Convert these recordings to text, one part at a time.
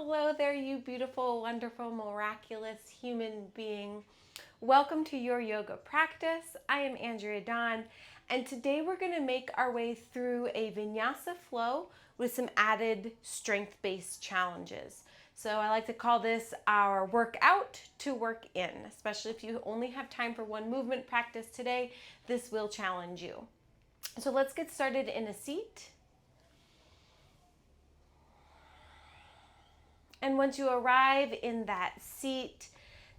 Hello there, you beautiful, wonderful, miraculous human being. Welcome to your yoga practice. I am Andrea Dawn, and today we're going to make our way through a Vinyasa flow with some added strength-based challenges. So I like to call this our workout to work in, especially if you only have time for one movement practice today, this will challenge you. So let's get started in a seat. And once you arrive in that seat,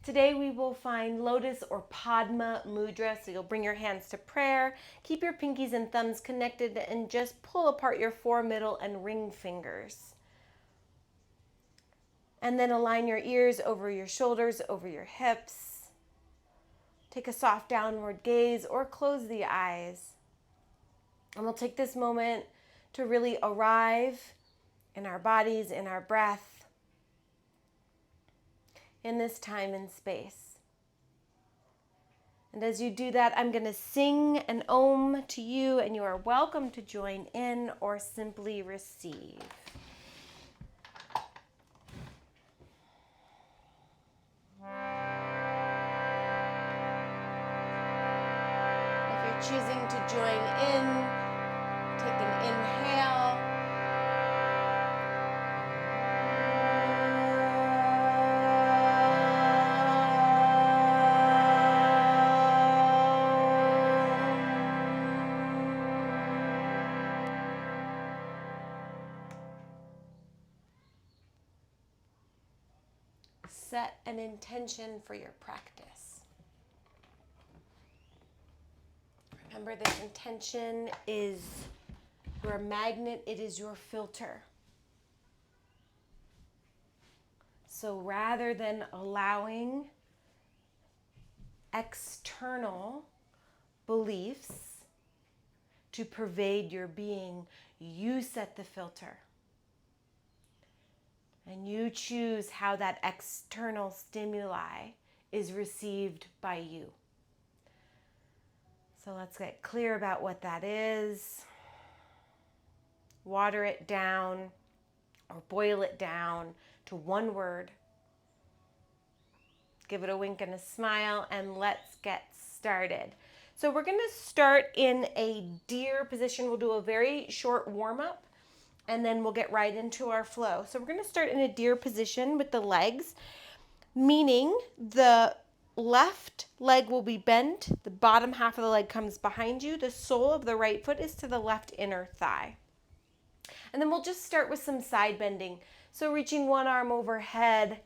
today we will find Lotus or Padma Mudra. So you'll bring your hands to prayer, keep your pinkies and thumbs connected, and just pull apart your fore, middle, and ring fingers. And then align your ears over your shoulders, over your hips. Take a soft downward gaze or close the eyes. And we'll take this moment to really arrive in our bodies, in our breath, in this time and space. And as you do that, I'm going to sing an Om to you, and you are welcome to join in or simply receive. If you're choosing to join in, take an inhale. Set an intention for your practice. Remember, this intention is your magnet, it is your filter. So rather than allowing external beliefs to pervade your being, you set the filter. And you choose how that external stimuli is received by you. So let's get clear about what that is. Water it down or boil it down to one word. Give it a wink and a smile, and let's get started. So we're going to start in a deer position. We'll do a very short warm-up, and then we'll get right into our flow. So we're going to start in a deer position with the legs, meaning the left leg will be bent, the bottom half of the leg comes behind you, the sole of the right foot is to the left inner thigh. And then we'll just start with some side bending. So reaching one arm overhead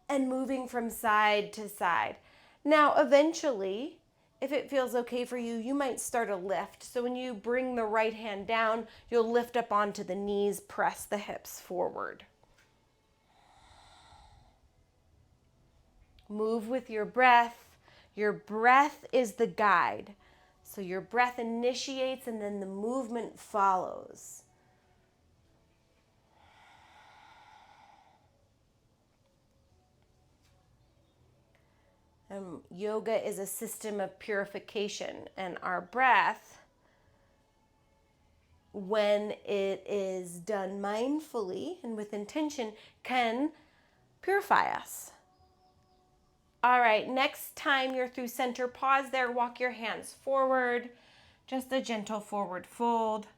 and moving from side to side. Now, eventually, if it feels okay for you, you might start a lift. So when you bring the right hand down, you'll lift up onto the knees, press the hips forward. Move with your breath. Your breath is the guide. So your breath initiates and then the movement follows. Yoga is a system of purification, and our breath, when it is done mindfully and with intention, can purify us. All right, next time you're through center, pause there, walk your hands forward, just a gentle forward fold.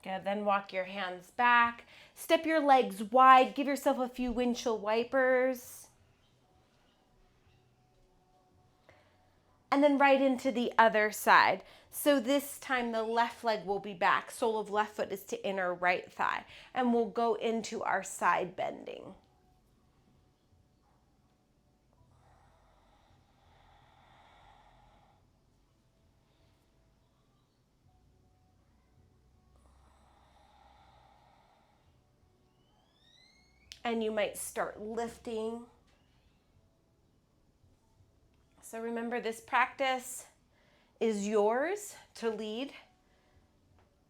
Good, then walk your hands back. Step your legs wide. Give yourself a few windshield wipers. And then right into the other side. So this time the left leg will be back. Sole of left foot is to inner right thigh. And we'll go into our side bending. And you might start lifting. So remember, this practice is yours to lead,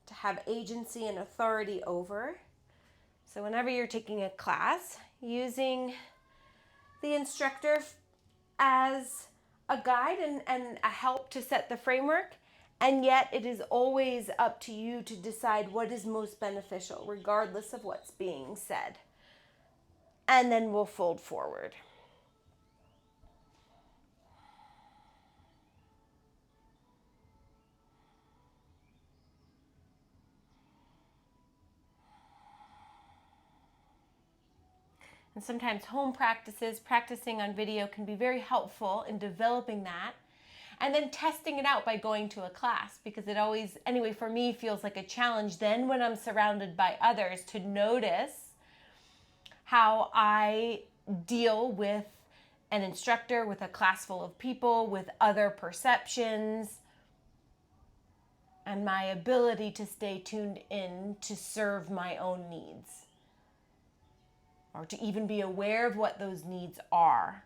to have agency and authority over. So whenever you're taking a class, using the instructor as a guide and a help to set the framework, and yet it is always up to you to decide what is most beneficial, regardless of what's being said. And then we'll fold forward. And sometimes home practices, practicing on video can be very helpful in developing that. And then testing it out by going to a class, because it always, anyway, for me, feels like a challenge then when I'm surrounded by others to notice how I deal with an instructor, with a class full of people, with other perceptions, and my ability to stay tuned in to serve my own needs, or to even be aware of what those needs are.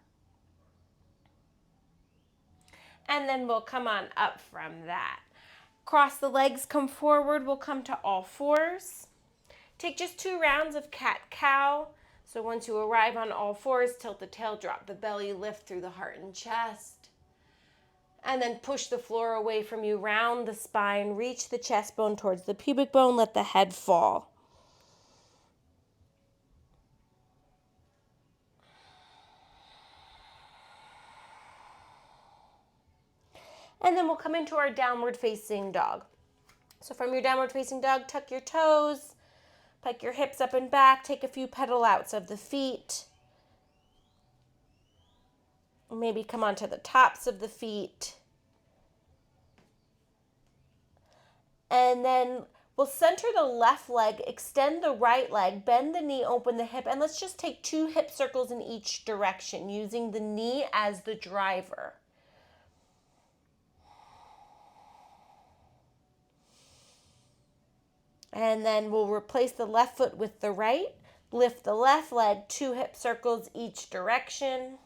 And then we'll come on up from that. Cross the legs, come forward, we'll come to all fours. Take just 2 rounds of cat-cow. So once you arrive on all fours, tilt the tail, drop the belly, lift through the heart and chest. And then push the floor away from you, round the spine, reach the chest bone towards the pubic bone, let the head fall. And then we'll come into our downward facing dog. So from your downward facing dog, tuck your toes, pike your hips up and back, take a few pedal outs of the feet. Maybe come onto the tops of the feet. And then we'll center the left leg, extend the right leg, bend the knee, open the hip, and let's just take 2 hip circles in each direction, using the knee as the driver. And then we'll replace the left foot with the right. Lift the left leg, 2 hip circles each direction.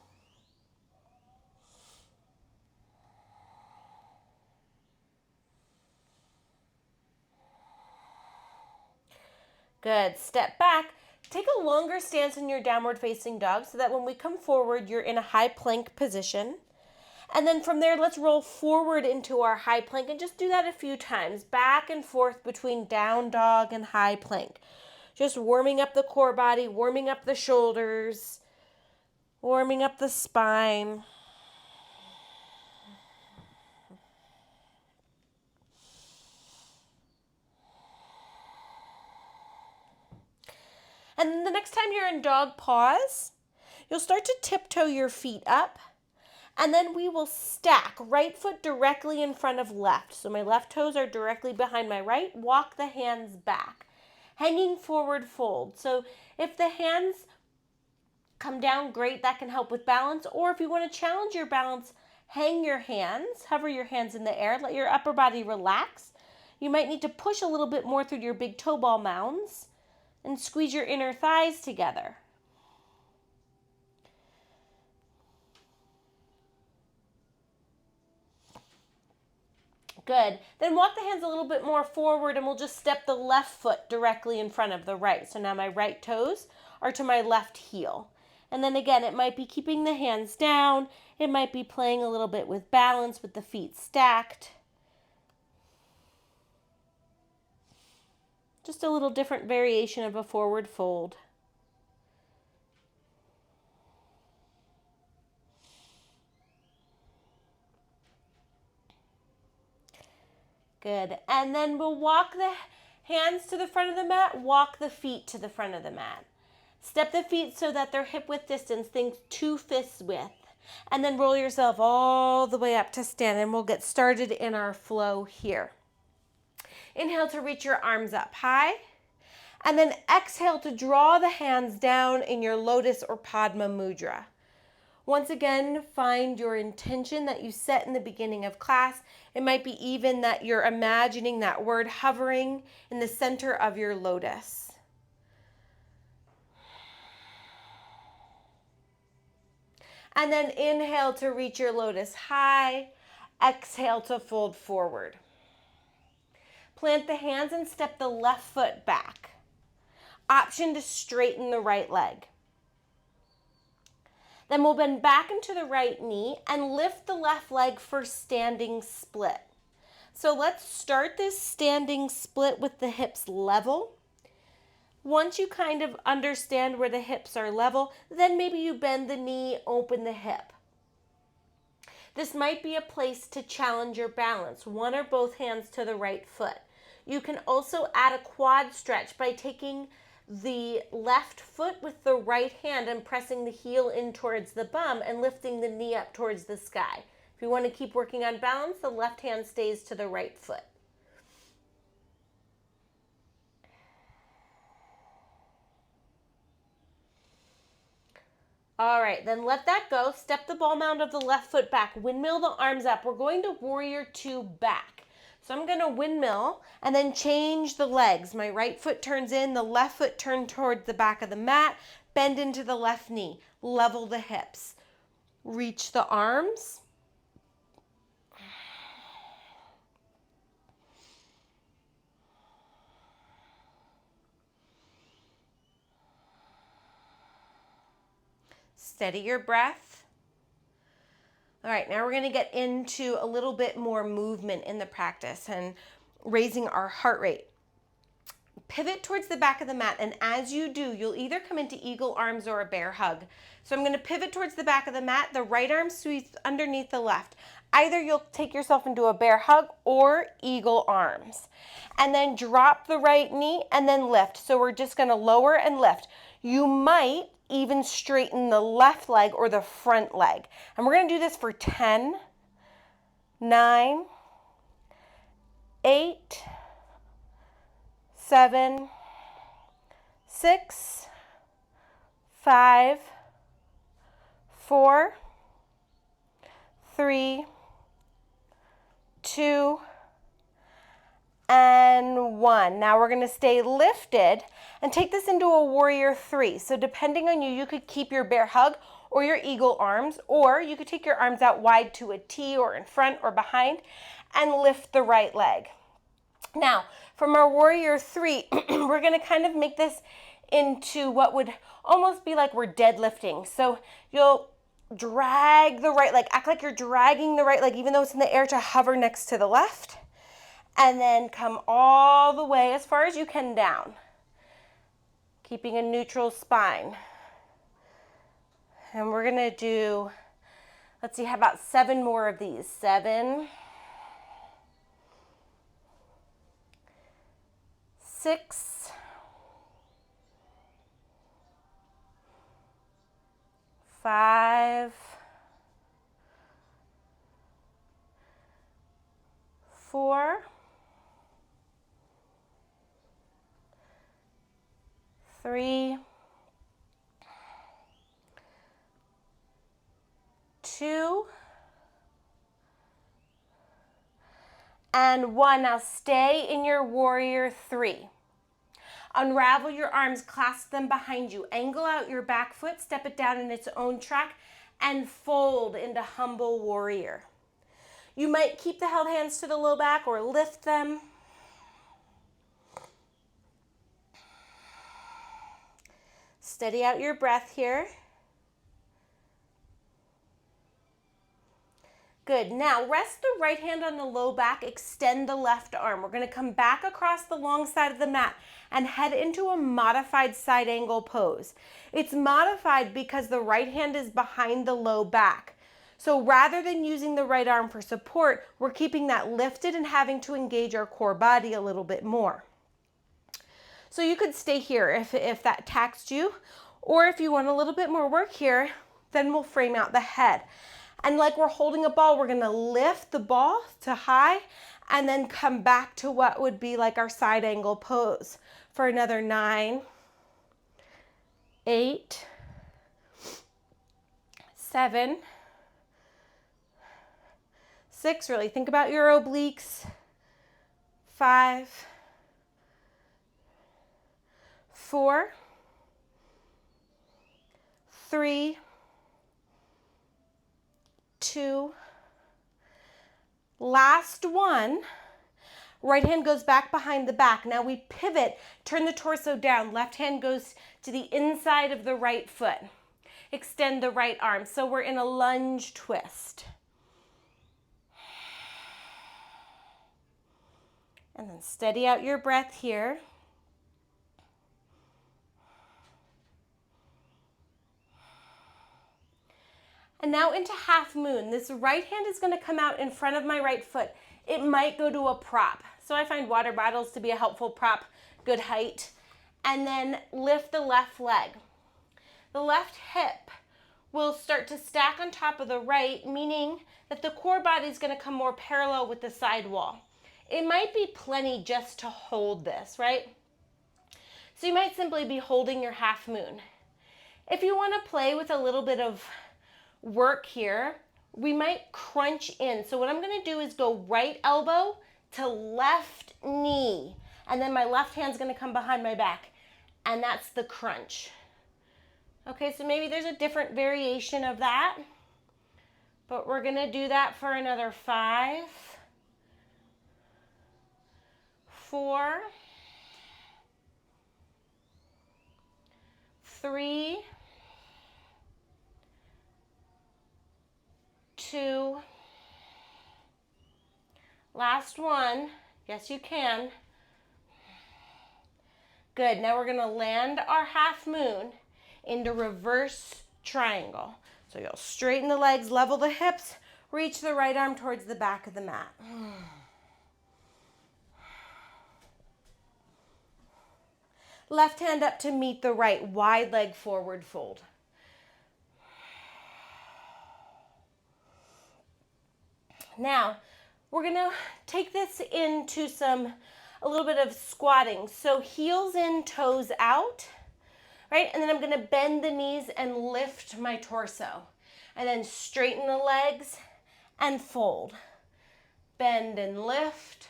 Good. Step back. Take a longer stance in your downward facing dog so that when we come forward, you're in a high plank position. And then from there, let's roll forward into our high plank and just do that a few times, back and forth between down dog and high plank. Just warming up the core body, warming up the shoulders, warming up the spine. And then the next time you're in dog pause, you'll start to tiptoe your feet up. And then we will stack right foot directly in front of left. So my left toes are directly behind my right. Walk the hands back. Hanging forward fold. So if the hands come down, great, that can help with balance. Or if you want to challenge your balance, hang your hands, hover your hands in the air, let your upper body relax. You might need to push a little bit more through your big toe ball mounds and squeeze your inner thighs together. Good. Then walk the hands a little bit more forward and we'll just step the left foot directly in front of the right. So now my right toes are to my left heel. And then again, it might be keeping the hands down. It might be playing a little bit with balance with the feet stacked. Just a little different variation of a forward fold. Good. And then we'll walk the hands to the front of the mat, walk the feet to the front of the mat. Step the feet so that they're hip width distance, think 2 fists width. And then roll yourself all the way up to stand, and we'll get started in our flow here. Inhale to reach your arms up high. And then exhale to draw the hands down in your lotus or Padma mudra. Once again, find your intention that you set in the beginning of class. It might be even that you're imagining that word hovering in the center of your lotus. And then inhale to reach your lotus high. Exhale to fold forward. Plant the hands and step the left foot back. Option to straighten the right leg. Then we'll bend back into the right knee and lift the left leg for standing split. So let's start this standing split with the hips level. Once you kind of understand where the hips are level, then maybe you bend the knee, open the hip. This might be a place to challenge your balance, one or both hands to the right foot. You can also add a quad stretch by taking the left foot with the right hand and pressing the heel in towards the bum and lifting the knee up towards the sky. If you want to keep working on balance, the left hand stays to the right foot. All right, then let that go. Step the ball mound of the left foot back. Windmill the arms up. We're going to warrior two back. So I'm going to windmill and then change the legs. My right foot turns in, the left foot turns towards the back of the mat. Bend into the left knee. Level the hips. Reach the arms. Steady your breath. All right, now we're going to get into a little bit more movement in the practice and raising our heart rate. Pivot towards the back of the mat, and as you do, you'll either come into eagle arms or a bear hug. So I'm going to pivot towards the back of the mat. The right arm sweeps underneath the left. Either you'll take yourself into a bear hug or eagle arms. And then drop the right knee and then lift. So we're just going to lower and lift. You might even straighten the left leg or the front leg. And we're going to do this for 10, 9, 8, 7, 6, 5, 4, 3, 2, and 1. Now we're going to stay lifted and take this into a warrior three. So depending on you, you could keep your bear hug or your eagle arms, or you could take your arms out wide to a T or in front or behind and lift the right leg. Now, from our warrior three, we're going to kind of make this into what would almost be like we're deadlifting. So you'll drag the right leg, act like you're dragging the right leg, even though it's in the air, to hover next to the left. And then come all the way as far as you can down, keeping a neutral spine. And we're going to do, let's see, how about 7 more of these? 7, 6, 5, 4, 3, 2, and 1. Now stay in your warrior three. Unravel your arms, clasp them behind you. Angle out your back foot, step it down in its own track, and fold into humble warrior. You might keep the held hands to the low back or lift them. Steady out your breath here. Good. Now rest the right hand on the low back, extend the left arm. We're going to come back across the long side of the mat and head into a modified side angle pose. It's modified because the right hand is behind the low back. So rather than using the right arm for support, we're keeping that lifted and having to engage our core body a little bit more. So you could stay here if that taxed you, or if you want a little bit more work here, then we'll frame out the head. And like we're holding a ball, we're going to lift the ball to high and then come back to what would be like our side angle pose for another 9, 8, 7, 6. Really think about your obliques. 5, 4, 3, 2, last one. Right hand goes back behind the back. Now we pivot, turn the torso down. Left hand goes to the inside of the right foot. extend the right arm. So we're in a lunge twist. And then steady out your breath here. And now into half moon. This right hand is going to come out in front of my right foot. It might go to a prop. So I find water bottles to be a helpful prop, good height. And then lift the left leg. The left hip will start to stack on top of the right, meaning that the core body is going to come more parallel with the side wall. It might be plenty just to hold this, right? So you might simply be holding your half moon. If you want to play with a little bit of work here, we might crunch in. So what I'm going to do is go right elbow to left knee, and then my left hand's going to come behind my back, and that's the crunch. Okay, so maybe there's a different variation of that, but we're going to do that for another 5, 4, 3, 2, last one. Yes, you can. Good. Now we're going to land our half moon into reverse triangle. So you'll straighten the legs, level the hips, reach the right arm towards the back of the mat. Left hand up to meet the right, wide leg forward fold. Now, we're gonna take this into a little bit of squatting. So heels in, toes out, right? And then I'm gonna bend the knees and lift my torso. And then straighten the legs and fold. Bend and lift,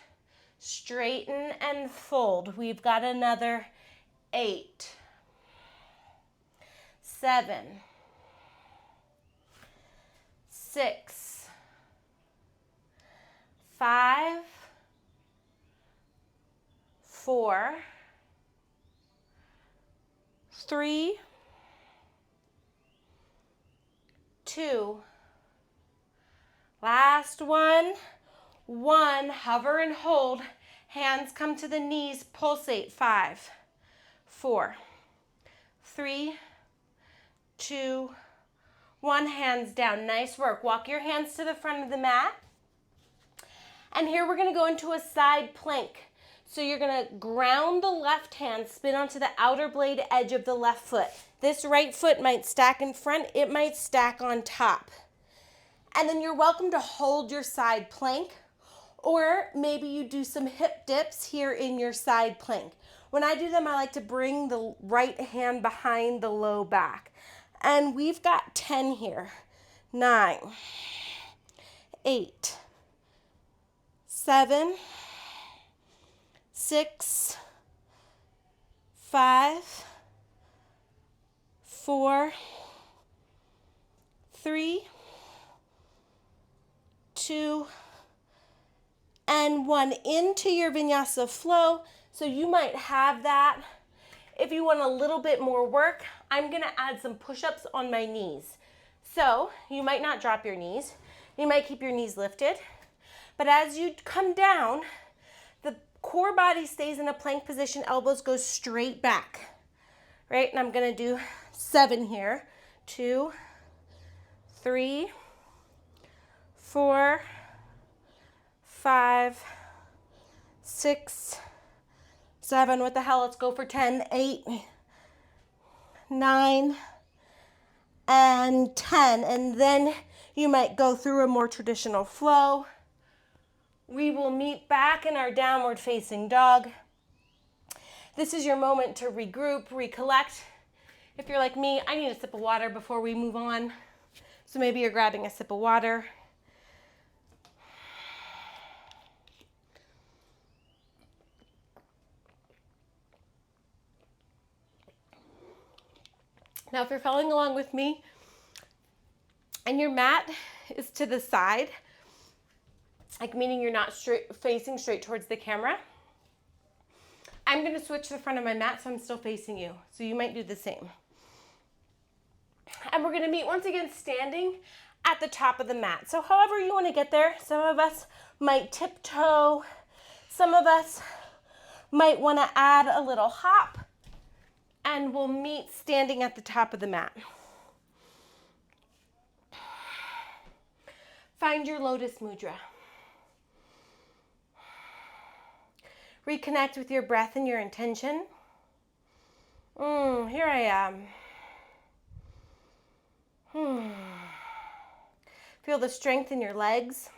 straighten and fold. We've got another 8, 7, 6, 5, 4, 3, 2, last one, 1, hover and hold, hands come to the knees, pulsate, 5, 4, 3, 2, 1, hands down. Nice work. Walk your hands to the front of the mat. And here we're going to go into a side plank. So you're going to ground the left hand, spin onto the outer blade edge of the left foot. This right foot might stack in front, it might stack on top. And then you're welcome to hold your side plank, or maybe you do some hip dips here in your side plank. When I do them, I like to bring the right hand behind the low back. And we've got 10 here. 9, 8, 7, 6, 5, 4, 3, 2, and 1. Into your Vinyasa flow. So you might have that. If you want a little bit more work, I'm going to add some push-ups on my knees. So you might not drop your knees. You might keep your knees lifted. But as you come down, the core body stays in a plank position, elbows go straight back, right? And I'm going to do 7 here. 2, 3, 4, 5, 6, 7. What the hell? Let's go for 10, 8, 9, and 10. And then you might go through a more traditional flow. We will meet back in our downward facing dog. This is your moment to regroup, recollect. If you're like me, I need a sip of water before we move on. So maybe you're grabbing a sip of water. Now, if you're following along with me and your mat is to the side, like meaning you're not facing straight towards the camera, I'm going to switch the front of my mat so I'm still facing you. So you might do the same. And we're gonna meet once again standing at the top of the mat. So however you wanna get there, some of us might tiptoe, some of us might wanna add a little hop, and we'll meet standing at the top of the mat. Find your lotus mudra. Reconnect with your breath and your intention. Here I am. Feel the strength in your legs.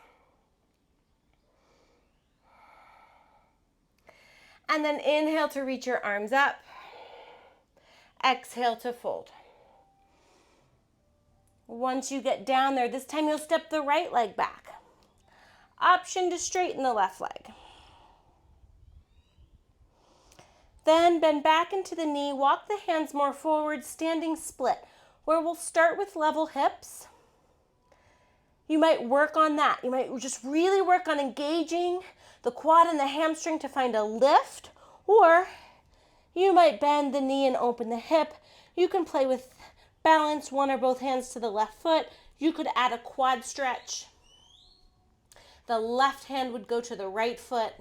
And then inhale to reach your arms up. Exhale to fold. Once you get down there, this time you'll step the right leg back. Option to straighten the left leg. Then bend back into the knee, walk the hands more forward, standing split, where we'll start with level hips. You might work on that. You might just really work on engaging the quad and the hamstring to find a lift, or you might bend the knee and open the hip. You can play with balance, one or both hands to the left foot. You could add a quad stretch. The left hand would go to the right foot.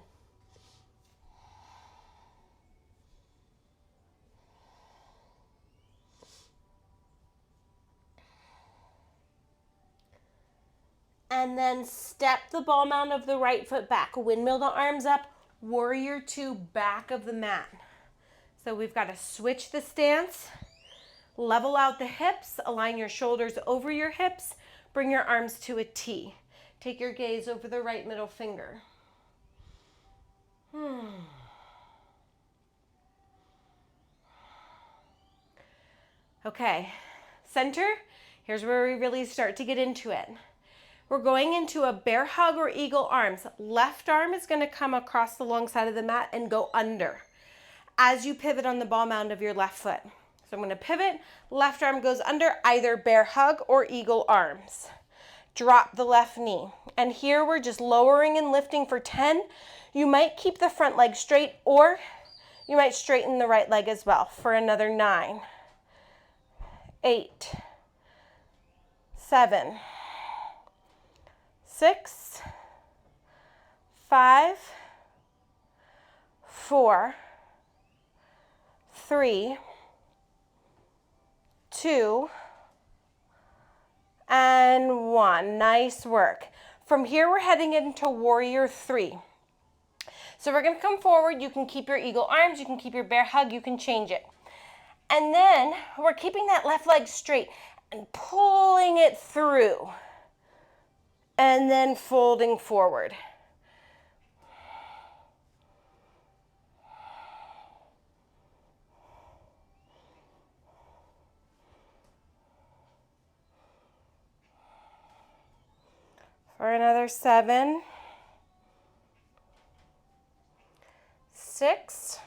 And then step the ball mound of the right foot back. Windmill the arms up. Warrior two, back of the mat. So we've got to switch the stance. Level out the hips. Align your shoulders over your hips. Bring your arms to a T. Take your gaze over the right middle finger. Okay, center. Here's where we really start to get into it. We're going into a bear hug or eagle arms. Left arm is going to come across the long side of the mat and go under as you pivot on the ball mound of your left foot. So I'm going to pivot, left arm goes under, either bear hug or eagle arms. Drop the left knee. And here we're just lowering and lifting for 10. You might keep the front leg straight, or you might straighten the right leg as well for another 9, 8, 7, 6, 5, 4, 3, 2, and 1. Nice work. From here, we're heading into warrior 3. So we're going to come forward. You can keep your eagle arms. You can keep your bear hug. You can change it. And then we're keeping that left leg straight and pulling it through. And then folding forward. For another 7, 6,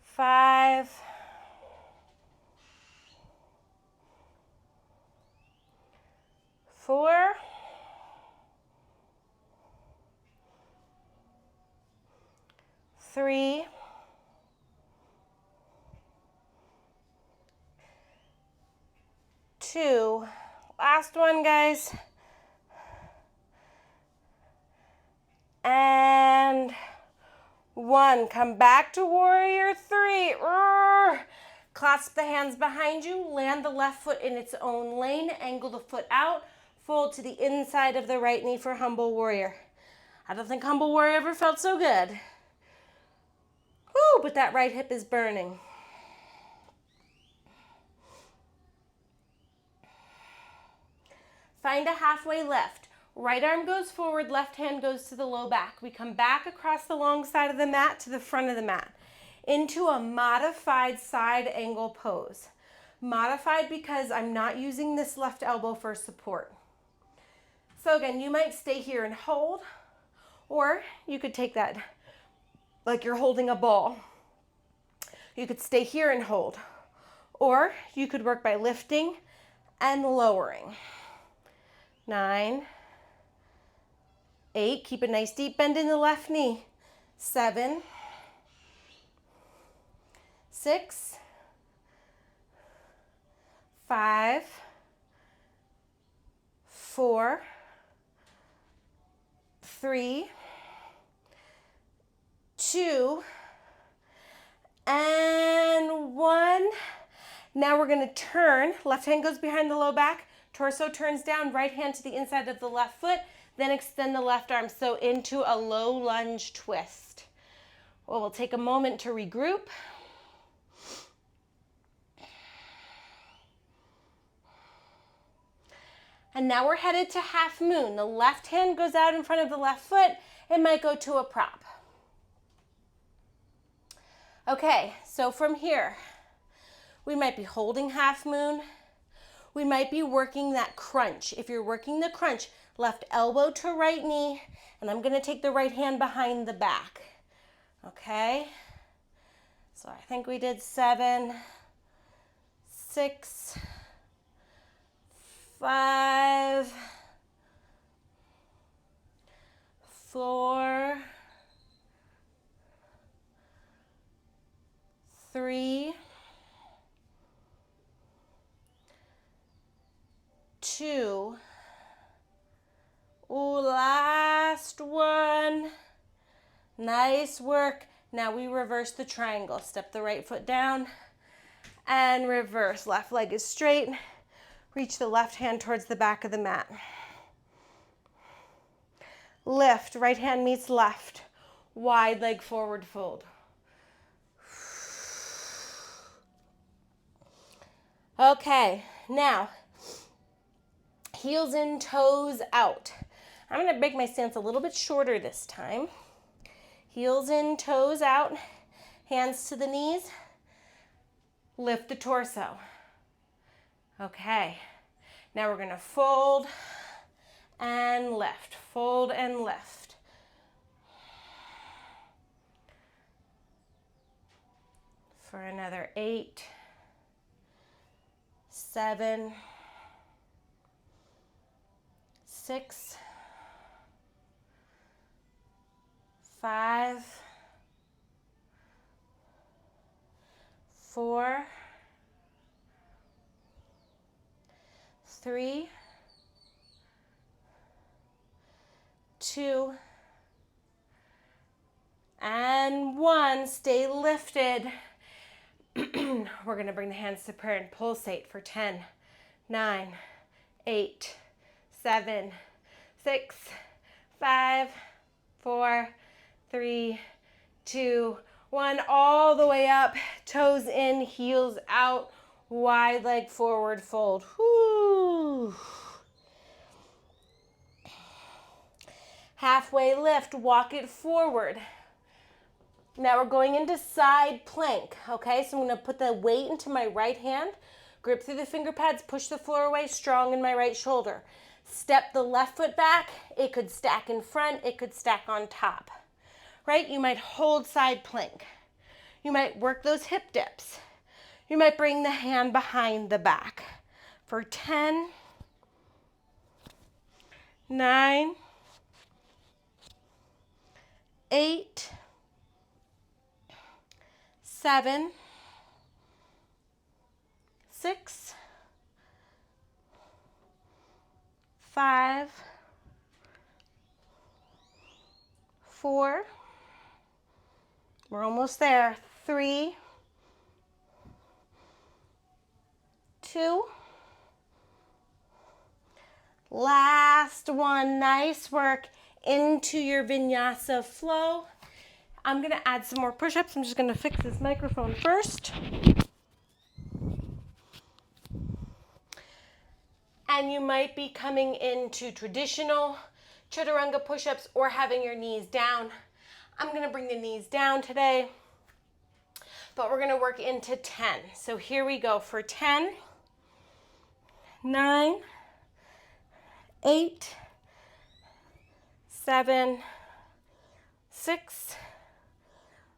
5, 4, 3, 2, last one, guys, and 1. Come back to warrior 3. Clasp the hands behind you, land the left foot in its own lane, angle the foot out, fold to the inside of the right knee for humble warrior. I don't think humble warrior ever felt so good. Woo, but that right hip is burning. Find a halfway lift. Right arm goes forward, left hand goes to the low back. We come back across the long side of the mat to the front of the mat into a modified side angle pose. Modified because I'm not using this left elbow for support. So again, you might stay here and hold, or you could take that like you're holding a ball. You could stay here and hold, or you could work by lifting and lowering. 9, 8, keep a nice deep bend in the left knee. 7, 6, 5, 4, 3, 2, and 1. Now we're going to turn. Left hand goes behind the low back. Torso turns down. Right hand to the inside of the left foot. Then extend the left arm. So into a low lunge twist. Well, we'll take a moment to regroup. And now we're headed to half moon. The left hand goes out in front of the left foot. It might go to a prop. Okay, so from here, we might be holding half moon. We might be working that crunch. If you're working the crunch, left elbow to right knee, and I'm going to take the right hand behind the back. Okay? So I think we did 7, 6, 5, 4, 3, 2. Ooh, last one. Nice work. Now we reverse the triangle. Step the right foot down and reverse. Left leg is straight. Reach the left hand towards the back of the mat. Lift. Right hand meets left. Wide leg forward fold. Okay, now heels in, toes out. I'm going to make my stance a little bit shorter this time. Heels in, toes out, hands to the knees. Lift the torso. Okay, now we're going to fold and lift, fold and lift. For another 8, 7, 6, 5, 4, 3, 2, and 1. Stay lifted. We're going to bring the hands to prayer and pulsate for 10, 9, 8, 7, 6, 5, 4, 3, 2, 1. All the way up, toes in, heels out, wide leg forward fold. Whoo. Halfway lift, walk it forward. Now we're going into side plank, okay? So I'm going to put the weight into my right hand, grip through the finger pads, push the floor away, strong in my right shoulder. Step the left foot back. It could stack in front, it could stack on top, right? You might hold side plank. You might work those hip dips. You might bring the hand behind the back for 10, 9, 8, 7, 6, 5, 4, we're almost there, 3, 2, last one. Nice work into your vinyasa flow. I'm going to add some more push-ups. I'm just going to fix this microphone first. And you might be coming into traditional chaturanga push-ups or having your knees down. I'm going to bring the knees down today, but we're going to work into 10. So here we go for 10, 9, 8, 7, 6,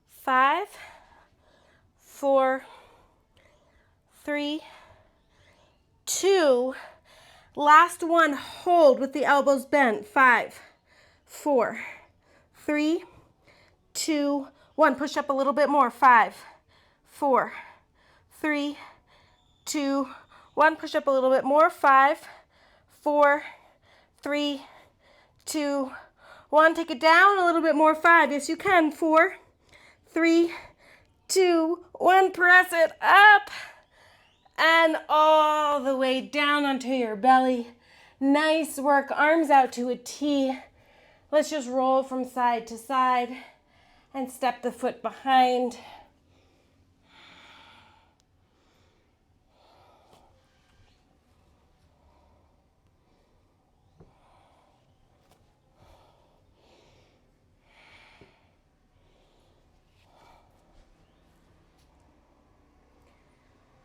5, 4, 3, 2, last one, hold with the elbows bent, 5, 4, 3, 2, 1, push up a little bit more, 5, 4, 3, 2, 1. Push up a little bit more. 5, 4, 3, 2, 1. Take it down a little bit more. 5. Yes, you can. 4, 3, 2, 1. Press it up and all the way down onto your belly. Nice work. Arms out to a T. Let's just roll from side to side and step the foot behind.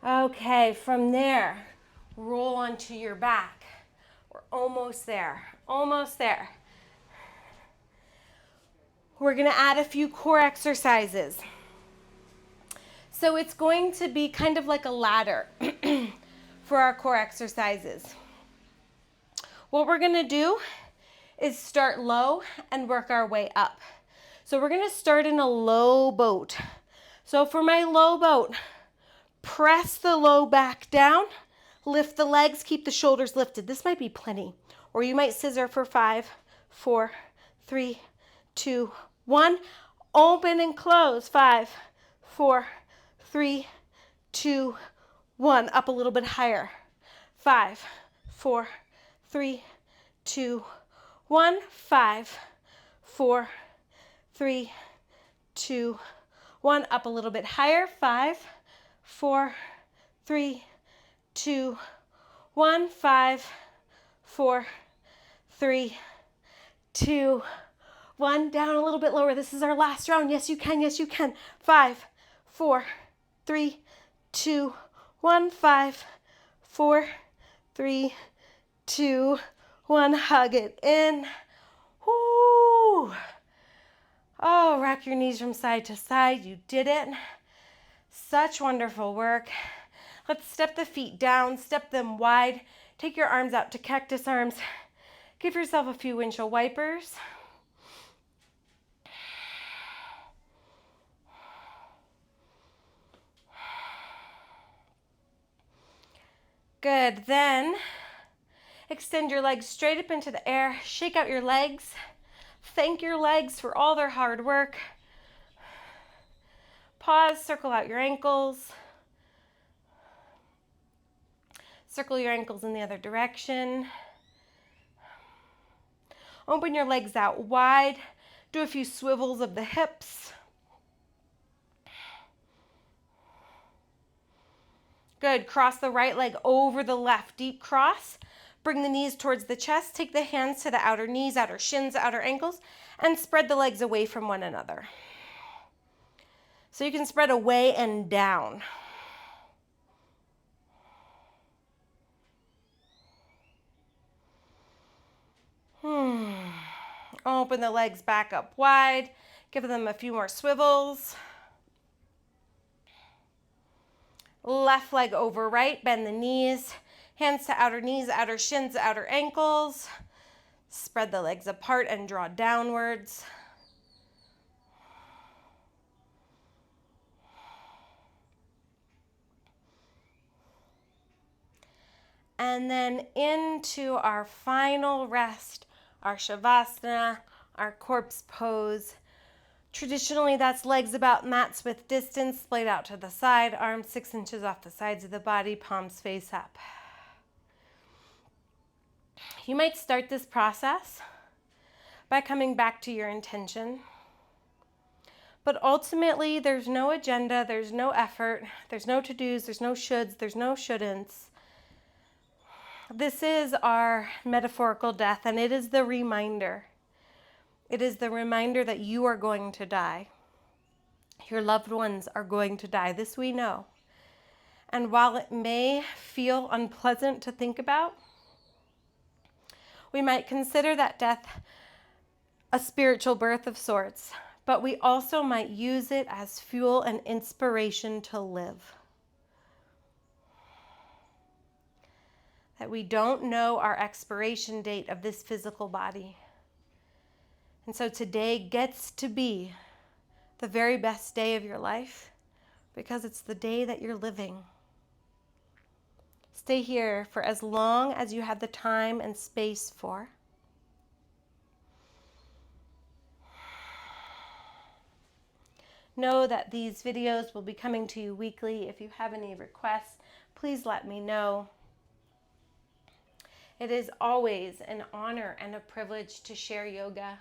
Okay, from there, roll onto your back. We're almost there, almost there. We're gonna add a few core exercises. So it's going to be kind of like a ladder for our core exercises. What we're gonna do is start low and work our way up. So we're gonna start in a low boat. So for my low boat, press the low back down, lift the legs, keep the shoulders lifted. This might be plenty. Or you might scissor for 5, 4, 3, 2, 1. Open and close. 5, 4, 3, 2, 1. Up a little bit higher. 5, 4, 3, 2, 1. 5, 4, 3, 2, 1. Up a little bit higher. 5, 4, 3, 2, 1. 5, 4, 3, 2, 1. Down a little bit lower. This is our last round. Yes, you can. Yes, you can. 5, 4, 3, 2, 1. 5, 4, 3, 2, 1. Hug it in. Woo. Oh, rock your knees from side to side. You did it. Such wonderful work. Let's step the feet down, step them wide. Take your arms out to cactus arms. Give yourself a few windshield wipers. Good. Then extend your legs straight up into the air. Shake out your legs. Thank your legs for all their hard work. Pause, circle out your ankles. Circle your ankles in the other direction. Open your legs out wide. Do a few swivels of the hips. Good. Cross the right leg over the left. Deep cross. Bring the knees towards the chest. Take the hands to the outer knees, outer shins, outer ankles, and spread the legs away from one another. So you can spread away and down. Open the legs back up wide. Give them a few more swivels. Left leg over right. Bend the knees. Hands to outer knees, outer shins, outer ankles. Spread the legs apart and draw downwards. And then into our final rest, our Savasana, our corpse pose. Traditionally, that's legs about mats with distance, splayed out to the side, arms 6 inches off the sides of the body, palms face up. You might start this process by coming back to your intention. But ultimately, there's no agenda, there's no effort, there's no to-dos, there's no shoulds, there's no shouldn'ts. This is our metaphorical death, and it is the reminder. It is the reminder that you are going to die. Your loved ones are going to die. This we know. And while it may feel unpleasant to think about, we might consider that death a spiritual birth of sorts, but we also might use it as fuel and inspiration to live. That we don't know our expiration date of this physical body. And so today gets to be the very best day of your life, because it's the day that you're living. Stay here for as long as you have the time and space for. Know that these videos will be coming to you weekly. If you have any requests, please let me know. It is always an honor and a privilege to share yoga,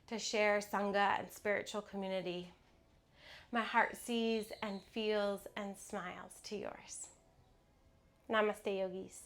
to share Sangha and spiritual community. My heart sees and feels and smiles to yours. Namaste, yogis.